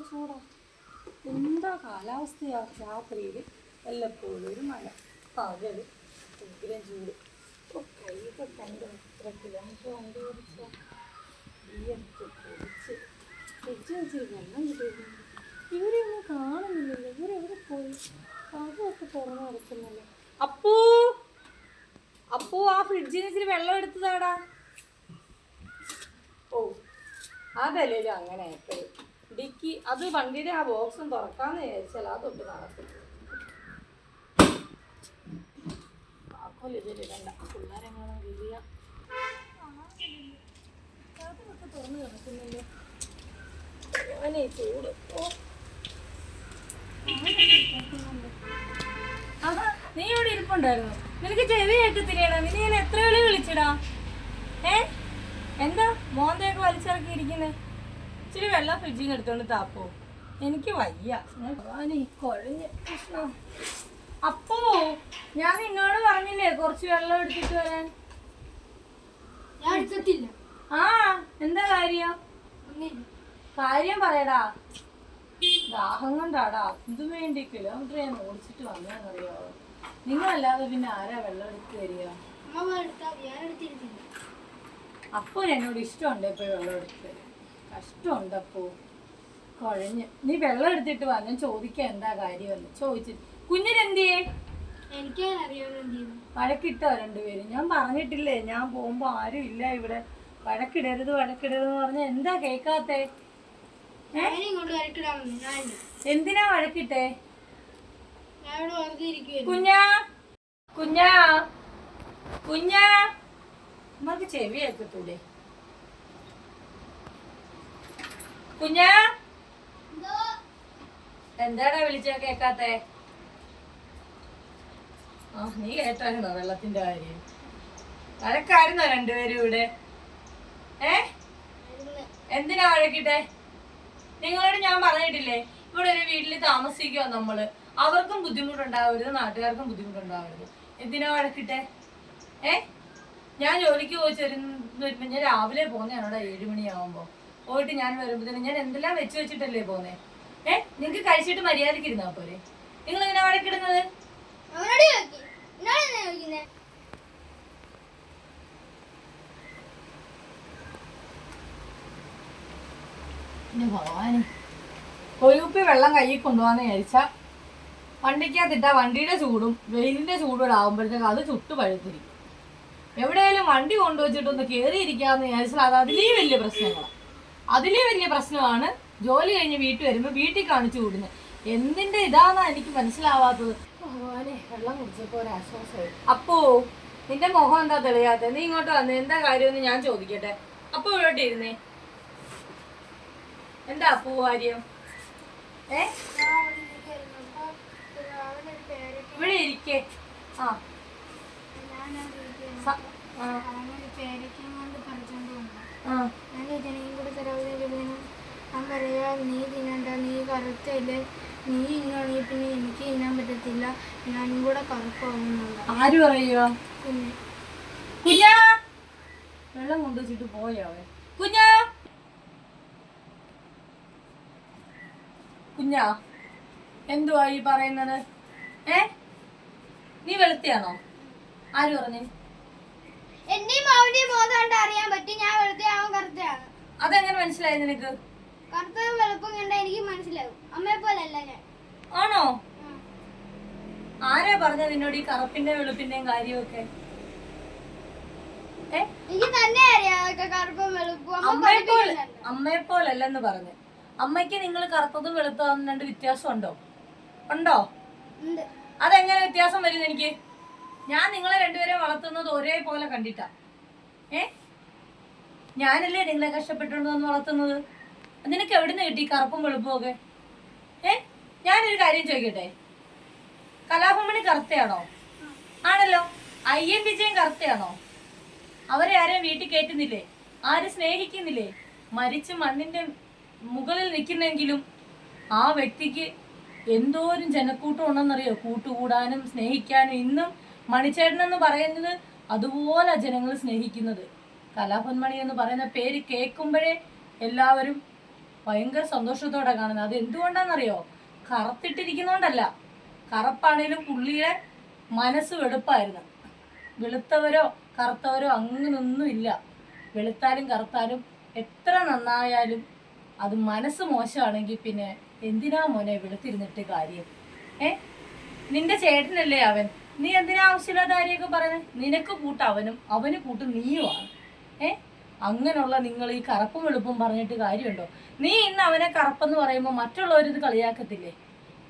ചൂടാ. എന്താ കാലാവസ്ഥയാ. രാത്രിയിൽ വല്ലപ്പോഴും ഒരു മഴ, പകല് ഉഗ്രം ചൂട്. കൈയൊക്കെ കണ്ട് എത്ര കിലോമീറ്റർ വണ്ടി ഓടിച്ച ഈയൊക്കെ പൊടിച്ച് ഫ്രിഡ്ജ് വെച്ച് വെള്ളം കിട്ടുന്നു. ഇവരെയൊന്നും കാണുന്നില്ലല്ലോ. ഇവരെവിടെ പോയി? അതൊക്കെ തുറന്നു കിടക്കുന്നല്ലോ. അപ്പൂ അപ്പൂ, ആ ഫ്രിഡ്ജിന് ഇച്ചിരി വെള്ളം എടുത്തതാടാ. ഓ, അതല്ലല്ലോ അങ്ങനെ എപ്പോഴും ഡിക്കി. അത് വണ്ടിയുടെ ആ ബോക്സും തുറക്കാന്ന് വിചാരിച്ചാൽ അതൊട്ട് നടക്കും. ഇതിലിടണ്ട, പിള്ളേരെങ്ങനെ വലിയ അതൊക്കെ തുറന്നു കിടക്കുന്നല്ലോ. ഞാനേ ചൂട്. ഓ, ആഹാ, നീ ഇവിടെ ഇരിപ്പുണ്ടായിരുന്നു. നിനക്ക് ചെവി കേൾക്കത്തില്ലേടാ? നിന്നെ ഞാൻ എത്ര വിളി വിളിച്ചിടാ? എന്താ മോന്തയൊക്കെ വലിച്ചിറക്കിയിരിക്കുന്നത്? ഇച്ചിരി വെള്ളം ഫ്രിഡ്ജിൽ നിന്ന് എടുത്തോണ്ട് താപ്പോ. എനിക്ക് വയ്യ. കുഴഞ്ഞ പ്രശ്നം. അപ്പോ ഞാൻ നിന്നോട് പറഞ്ഞില്ലേ കുറച്ച് വെള്ളം എടുത്തിട്ട് വരാൻ? ആ, എന്താ കാര്യം? കാര്യം പറയടാ. ദാഹം കൊണ്ടാടാ. ഇത് വേണ്ടി കിലോമീറ്റർ ഞാൻ ഓടിച്ചിട്ട് വന്നതെന്നറിയാവോ? നിങ്ങളല്ലാതെ പിന്നെ ആരാ വെള്ളം എടുത്ത് തരിക? അപ്പോ എന്നോട് ഇഷ്ടമുണ്ട് എപ്പോഴും വെള്ളം എടുത്ത് തരും. കഷ്ടമുണ്ട് അപ്പോ. കുഴഞ്ഞ്. നീ വെള്ളം എടുത്തിട്ട് വാ, ഞാൻ ചോദിക്കാം എന്താ കാര്യമെന്ന്. ചോദിച്ചിട്ട് കുഞ്ഞിനെന്തിയേ? വഴക്കിട്ടോ രണ്ടുപേരും? ഞാൻ പറഞ്ഞിട്ടില്ലേ ഞാൻ പോകുമ്പോ ആരും ഇല്ല ഇവിടെ, വഴക്കിടരുത് വഴക്കിടരുതെന്ന് പറഞ്ഞ എന്താ കേക്കാത്തേ? എന്തിനാ വഴക്കിട്ടേ? കുഞ്ഞാ കുഞ്ഞാ കുഞ്ഞാ, നമുക്ക് ചെവി കേൾക്കത്തൂടെ? കുഞ്ഞാ, എന്താടാ വിളിച്ചാ കേക്കാത്തേ? ആ, നീ കേട്ടായിരുന്നോ വെള്ളത്തിന്റെ കാര്യം? വഴക്കായിരുന്നോ രണ്ടുപേരും ഇവിടെ? എന്തിനാ വഴക്കിട്ടെ? നിങ്ങളോട് ഞാൻ പറഞ്ഞിട്ടില്ലേ ഇവിടെ ഒരു വീട്ടിൽ താമസിക്കുക നമ്മള്, അവർക്കും ബുദ്ധിമുട്ടുണ്ടാവരുത്, നാട്ടുകാർക്കും ബുദ്ധിമുട്ടുണ്ടാവരുത്. എന്തിനാ വഴക്കിട്ടെ? ഞാൻ ജോലിക്ക് വരുമ്പോ ഞാൻ രാവിലെ പോന്നെയാണോടാ 7 മണിയാവുമ്പോ. പോയിട്ട് ഞാൻ വരുമ്പോഴത്തേനും ഞാൻ എന്തെല്ലാം വെച്ചിട്ടല്ലേ പോന്നേ? നിങ്ങക്ക് കഴിച്ചിട്ട് മര്യാദക്ക് ഇരുന്നാ പോരെ? നിങ്ങൾ എങ്ങനെയാ വഴക്കിടുന്നത്? ഭഗവാന്, ഒരു കുപ്പി വെള്ളം കയ്യിൽ കൊണ്ടുപോകാന്ന് വിചാരിച്ചാ വണ്ടിക്കകത്തിട്ടാ വണ്ടിയുടെ ചൂടും വെയിലിന്റെ ചൂടും ആകുമ്പോഴത്തേക്ക് അത് ചുട്ടു പഴുത്തിരിക്കും. എവിടെയായാലും വണ്ടി കൊണ്ടുവച്ചിട്ടൊന്ന് കയറിയിരിക്കാന്ന് വിചാരിച്ചാൽ അത് അതിലേ വലിയ പ്രശ്നങ്ങളാണ്. അതിലേ വലിയ പ്രശ്നമാണ് ജോലി കഴിഞ്ഞ് വീട്ടിൽ വരുമ്പോൾ വീട്ടിൽ കാണിച്ചു കൂടുന്നത്. എന്തിന്റെ ഇതാന്നാ എനിക്ക് മനസ്സിലാവാത്തത്. ഭഗവാനെ, വെള്ളം കുടിച്ചപ്പോ ഒരാശ്വാസമായി. അപ്പോ നിന്റെ മുഖം എന്താ തെളിയാത്ത? നീ ഇങ്ങോട്ട് വന്നേ, എന്താ കാര്യമെന്ന് ഞാൻ ചോദിക്കട്ടെ. അപ്പൊ ഇവിടോട്ട് ഇരുന്നേ. എന്താ അപ്പൂ കാര്യം? ഇവിടെ ഇരിക്കേ. ആ, നീ തിന്നണ്ട, നീ കറുത്തല്ലേ, നീ ഇന്നാണെങ്കിൽ പിന്നെ എനിക്ക് തിന്നാൻ പറ്റത്തില്ല, ഞാനും കൂടെ കറുപ്പാവുന്നുണ്ട്. ആര് പറയുക? കുഞ്ഞാ, വെള്ളം കൊണ്ടുവച്ചിട്ട് പോയാവേ. കുഞ്ഞാ കുഞ്ഞാ, എന്തുവാ ഈ പറയുന്നത്? നീ വെളുത്തിയാണോ? ആര് പറഞ്ഞു? അറിയാൻ പറ്റും ഞാൻ വെളുത്തയാവും കറുത്തയാണ്. അതെങ്ങനെ മനസ്സിലായി നിനക്ക്? കറുത്തതും വെളുപ്പും കണ്ട എനിക്ക് മനസ്സിലാവും. അമ്മയെ പോലല്ല ഞാൻ. ആണോ? ആരാ പറഞ്ഞ നിന്നോട് ഈ കറുപ്പിന്റെ വെളുപ്പിന്റെയും കാര്യമൊക്കെ? എനിക്ക് തന്നെ അറിയാം കറുപ്പും വെളുപ്പും. അമ്മയെ പോലല്ലെന്ന് പറഞ്ഞു. അമ്മയ്ക്ക് നിങ്ങൾ കറുത്തതും വെളുത്തതും രണ്ട് വ്യത്യാസം ഉണ്ടോ? ഉണ്ടോ? അതെങ്ങനെ വ്യത്യാസം വരും എനിക്ക്? ഞാൻ നിങ്ങളെ രണ്ടുപേരെ വളർത്തുന്നത് ഒരേപോലെ കണ്ടിട്ടാ. ഞാനല്ലേ നിങ്ങളെ കഷ്ടപ്പെട്ടുകൊണ്ട് വന്ന് വളർത്തുന്നത്. നിനക്ക് എവിടുന്ന് കിട്ടി കറുപ്പും വെളുപ്പും ഒക്കെ? ഞാനൊരു കാര്യം ചോദിക്കട്ടെ, കലാഭമണി കറുത്തയാണോ? ആണല്ലോ. IM വിജയൻ കറുത്തയാണോ? അവരെ ആരെയും വീട്ടിൽ കയറ്റുന്നില്ലേ? ആരും സ്നേഹിക്കുന്നില്ലേ? മരിച്ച് മണ്ണിന്റെ മുകളിൽ നിൽക്കുന്നെങ്കിലും ആ വ്യക്തിക്ക് എന്തോരം ജനക്കൂട്ടം ഉണ്ടെന്നറിയോ? കൂട്ടുകൂടാനും സ്നേഹിക്കാനും. ഇന്നും മണിച്ചേട്ടൻ എന്ന് പറയുന്നത് അതുപോലെ ജനങ്ങൾ സ്നേഹിക്കുന്നത്. കലാഭവൻ മണി എന്ന് പറയുന്ന പേര് കേൾക്കുമ്പോഴേ എല്ലാവരും ഭയങ്കര സന്തോഷത്തോടെ കാണുന്നത്. അത് എന്തുകൊണ്ടാണെന്നറിയോ? കറുത്തിട്ടിരിക്കുന്നോണ്ടല്ല. കറുപ്പാണേലും പുള്ളിയുടെ മനസ്സ് വെളുപ്പായിരുന്നു. വെളുത്തവരോ കറുത്തവരോ അങ്ങനൊന്നും ഇല്ല. വെളുത്താലും കറുത്താലും എത്ര നന്നായാലും അത് മനസ്സ് മോശമാണെങ്കിൽ പിന്നെ എന്തിനാ മോനെ വെളുത്തിരുന്നിട്ട് കാര്യം? നിന്റെ ചേട്ടനല്ലേ അവൻ, നീ എന്തിനാ ആവശ്യമില്ലാത്ത കാര്യമൊക്കെ പറയുന്നത്? നിനക്ക് കൂട്ട് അവനും, അവന് കൂട്ട് നീയുമാണ്. അങ്ങനെയുള്ള നിങ്ങൾ ഈ കറുപ്പും വെളുപ്പും പറഞ്ഞിട്ട് കാര്യമുണ്ടോ? നീ ഇന്ന് അവനെ കറുപ്പെന്ന് പറയുമ്പോൾ മറ്റുള്ളവരിത് കളിയാക്കത്തില്ലേ?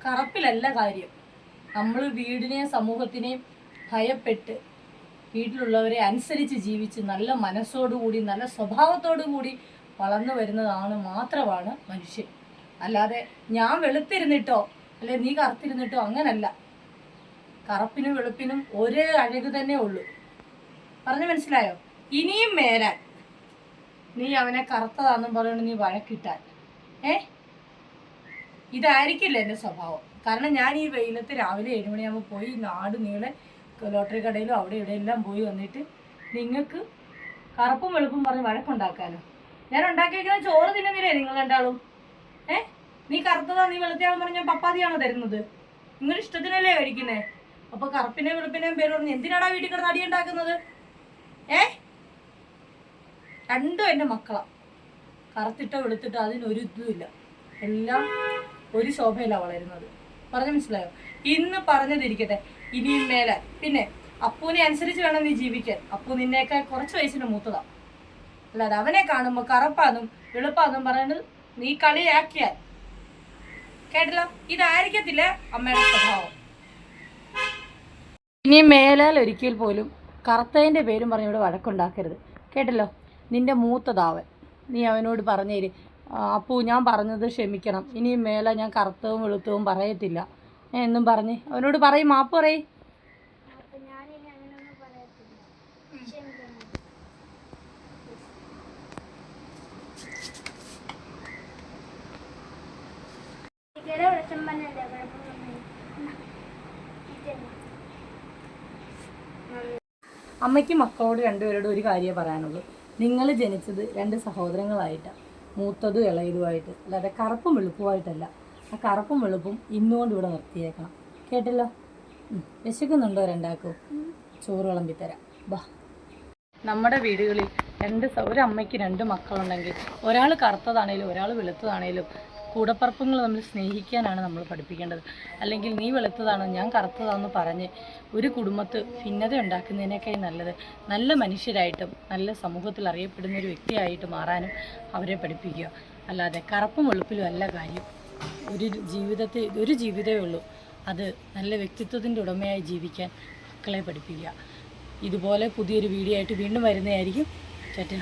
കറുപ്പിലല്ല കാര്യം. നമ്മൾ വീടിനെയും സമൂഹത്തിനെയും ഭയപ്പെട്ട് വീട്ടിലുള്ളവരെ അനുസരിച്ച് ജീവിച്ച് നല്ല മനസ്സോടുകൂടി നല്ല സ്വഭാവത്തോടു കൂടി വളർന്നു വരുന്നതാണ് മാത്രമാണ് മനുഷ്യൻ. അല്ലാതെ ഞാൻ വെളുത്തിരുന്നിട്ടോ അല്ലെ നീ കറുത്തിരുന്നിട്ടോ അങ്ങനല്ല. കറുപ്പിനും വെളുപ്പിനും ഒരേ അഴക് തന്നെ ഉള്ളൂ. പറഞ്ഞു മനസ്സിലായോ? ഇനിയും മേലാൻ നീ അവനെ കറുത്തതാണെന്നും പറയുന്നത് നീ വഴക്കിട്ടാൽ ഇതായിരിക്കില്ല എൻ്റെ സ്വഭാവം. കാരണം ഞാൻ ഈ വെയിലത്ത് രാവിലെ 7 മണിയാകുമ്പോൾ പോയി നാട് നീളെ ലോട്ടറി കടയിലും അവിടെ ഇവിടെ എല്ലാം പോയി വന്നിട്ട് നിങ്ങൾക്ക് കറുപ്പും വെളുപ്പും പറഞ്ഞ് വഴക്കുണ്ടാക്കാനോ? ഞാൻ ഉണ്ടാക്കിയിരിക്കുന്ന ചോറ് തിന്നുന്നില്ലേ നിങ്ങൾ രണ്ടാളും? നീ കറുത്തതാ നീ വെളുത്തയാണെന്ന് പറഞ്ഞാൽ പപ്പാതിയാണോ തരുന്നത്? നിങ്ങൾ ഇഷ്ടത്തിനല്ലേ കഴിക്കുന്നേ? അപ്പൊ കറുപ്പിനെയും വെളുപ്പിനെയും പേര് പറഞ്ഞ് എന്തിനാടാ വീട്ടിൽ കിടന്ന് അടിയുണ്ടാക്കുന്നത്? രണ്ടും എൻ്റെ മക്കളാ. കറുത്തിട്ടോ വെളുത്തിട്ടോ അതിനൊരു ഇതുമില്ല. എല്ലാം ഒരു ശോഭയില വളരുന്നത്. പറഞ്ഞു മനസ്സിലായോ? ഇന്ന് പറഞ്ഞതിരിക്കട്ടെ, ഇനിയും മേലാൽ. പിന്നെ അപ്പൂനെ അനുസരിച്ച് വേണം നീ ജീവിക്കാൻ. അപ്പു നിന്നേക്കാൾ കുറച്ച് വയസ്സിന് മൂത്തതാ. അല്ലാതെ അവനെ കാണുമ്പോൾ കറുപ്പാന്നും വെളുപ്പാന്നും പറയുന്നത് നീ കളിയാക്കിയാൽ കേട്ടല്ലോ. ഇതായിരിക്കത്തില്ല അമ്മയുടെ സ്വഭാവം. ഇനി മേലാൽ ഒരിക്കൽ പോലും കറുത്തതിൻ്റെ പേരും പറഞ്ഞ് ഇവിടെ വഴക്കുണ്ടാക്കരുത് കേട്ടല്ലോ. നിന്റെ മൂത്തതാവൻ, നീ അവനോട് പറഞ്ഞേര്, അപ്പൂ ഞാൻ പറഞ്ഞത് ക്ഷമിക്കണം, ഇനിയും മേലെ ഞാൻ കറുത്തവും വെളുത്തവും പറയത്തില്ല എന്നും പറഞ്ഞ് അവനോട് പറയും, മാപ്പ് പറയും. അമ്മയ്ക്ക് മക്കളോട് രണ്ടുപേരോടും ഒരു കാര്യമേ പറയാനുള്ളൂ. നിങ്ങൾ ജനിച്ചത് 2 സഹോദരങ്ങളായിട്ടാണ്, മൂത്തതും ഇളയതുമായിട്ട്, അല്ലാതെ കറുപ്പും വെളുപ്പുമായിട്ടല്ല. ആ കറുപ്പും വെളുപ്പും ഇന്നുകൊണ്ട് ഇവിടെ നിർത്തിയേക്കണം കേട്ടല്ലോ. വിശക്കുന്നുണ്ടോ രണ്ടാക്കും? ചോറ് വിളമ്പിത്തരാം ബാ. നമ്മുടെ വീടുകളിൽ ഒരു അമ്മയ്ക്ക് 2 മക്കളുണ്ടെങ്കിൽ ഒരാൾ കറുത്തതാണേലും ഒരാൾ വെളുത്തതാണേലും കൂടപ്പറപ്പുകൾ തമ്മിൽ സ്നേഹിക്കാനാണ് നമ്മൾ പഠിപ്പിക്കേണ്ടത്. അല്ലെങ്കിൽ നീ വെളുത്തതാണ് ഞാൻ കറുത്തതാണെന്ന് പറഞ്ഞ് ഒരു കുടുംബത്ത് ഭിന്നത ഉണ്ടാക്കുന്നതിനേക്കായി നല്ലത് നല്ല മനുഷ്യരായിട്ടും നല്ല സമൂഹത്തിൽ അറിയപ്പെടുന്ന ഒരു വ്യക്തിയായിട്ട് മാറാനും അവരെ പഠിപ്പിക്കുക. അല്ലാതെ കറുപ്പും വെളുപ്പിലും അല്ല കാര്യം. ഒരു ജീവിതമേ ഉള്ളൂ. അത് നല്ല വ്യക്തിത്വത്തിൻ്റെ ഉടമയായി ജീവിക്കാൻ മക്കളെ പഠിപ്പിക്കുക. ഇതുപോലെ പുതിയൊരു വീഡിയോ ആയിട്ട് വീണ്ടും വരുന്നതായിരിക്കും. ചേട്ടാ.